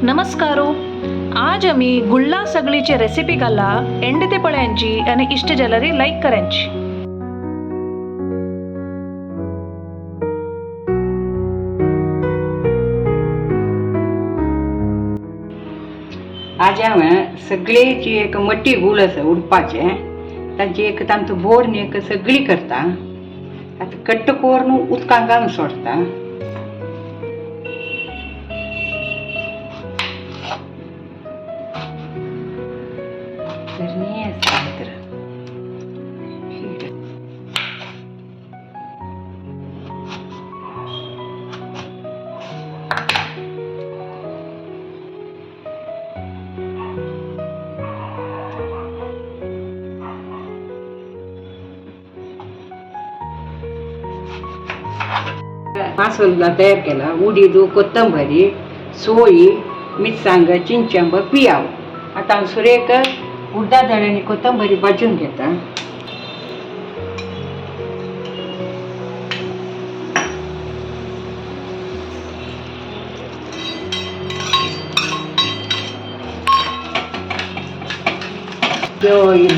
नमस्कारो. आज आम्ही गुल्ला सगळीची रेसिपी घाला एंड ते पळ्यांची आणि इष्ट जलरी लाईक करांची. आज हांवें सगळेची एक मट्टी गूळ आसा उडपाचें ताची एक तांचो बोर न्ही एक सगळी करता. आतां कट्ट करून उदकांत घालून सोडटा. तर न्ही आसा तर मसाला तयार केला. उडीद, कोथंबरी, सोयी, मिरसांग, चिंचंब, पियाव. आता हांव सुरेक उडदा डाळ आनी कोथंबरी भाजून घेता.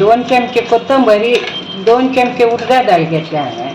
दोन चमचे कोथंबरी, 2 चमचे उडदा डाळ घेतल्या हांवें.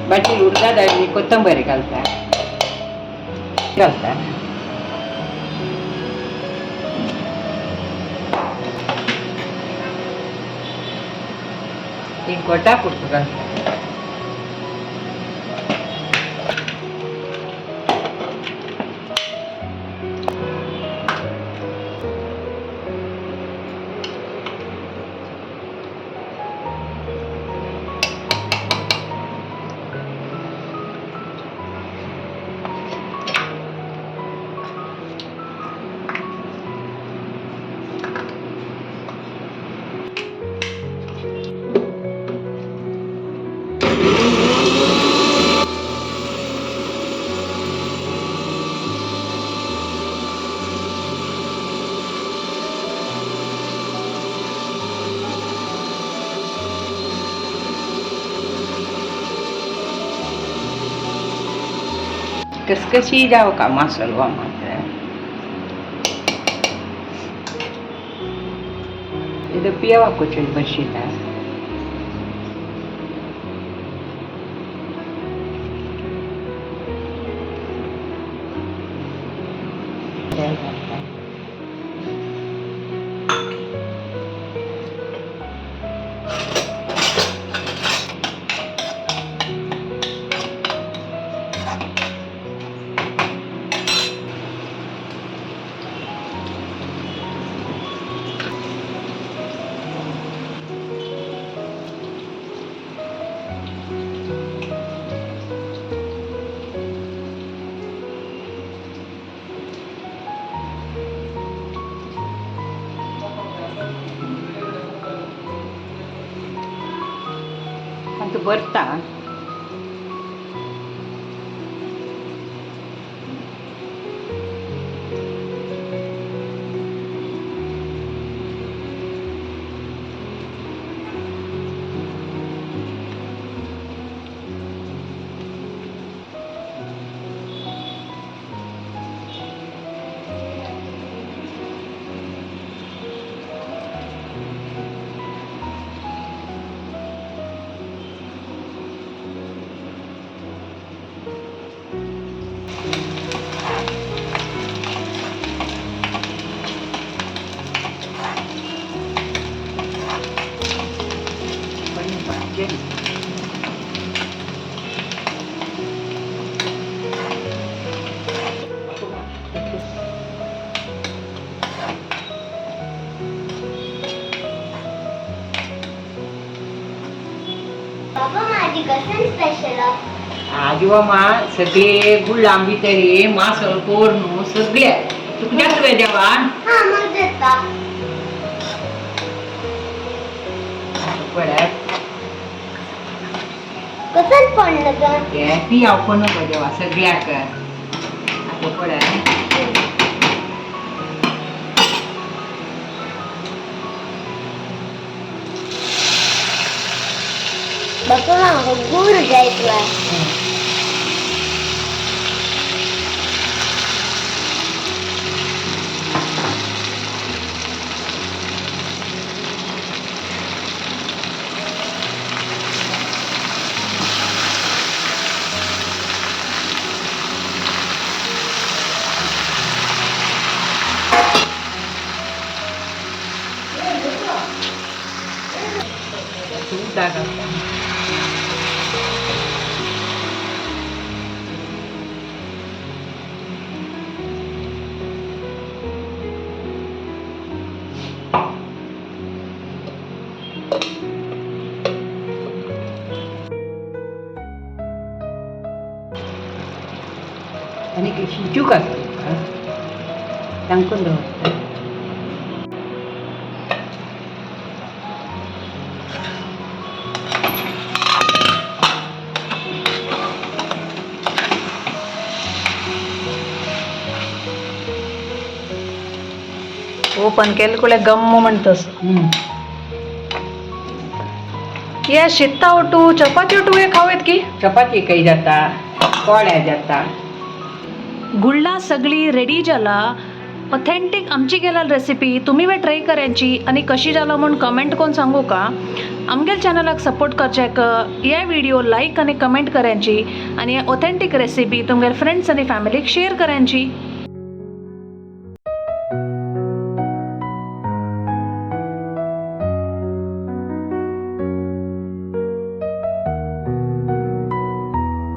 बाकी उडदा डाळ आनी कोथंबरी घालता. एक गोटा पुरतो घालता. कसकशी जावं का मसालो मात्र ಇದು ಪಿಯವ ಕೊಚ್ಚಿ ಬಶಿತ ಅದು ಬರ್ತಾ बाबा माझी कसं स्पेशल आजिवा मा सगळे गुळा भितर मासल कोर न्हू सगळे तुका देता वे देवान पळय कसं पडलं ग ते पियाव पण नको देवा सगळ्याक आता पळय बघा गुड जायचं सुद्धा घालता आणि शिजू का टांकून दवरता ओपन केलं कुले गम्म म्हणतस या शित्ता ओटू चपाती ओटू हे खावेत की चपाती काही जाता पोळ्या जाता गुळ्ळा सगळी रेडी जाला ऑथेंटिक आमची गेला रेसिपी तुम्ही वे ट्राय करायची आणि कशी जाला म्हणून कमेंट करून सांगू का आमगेल चॅनलाक सपोर्ट करचेक या व्हिडिओ लाईक आणि कमेंट करायची आणि ऑथेंटिक रेसिपी तुमगेल फ्रेंड्स आणि फॅमिलीक शेअर करायची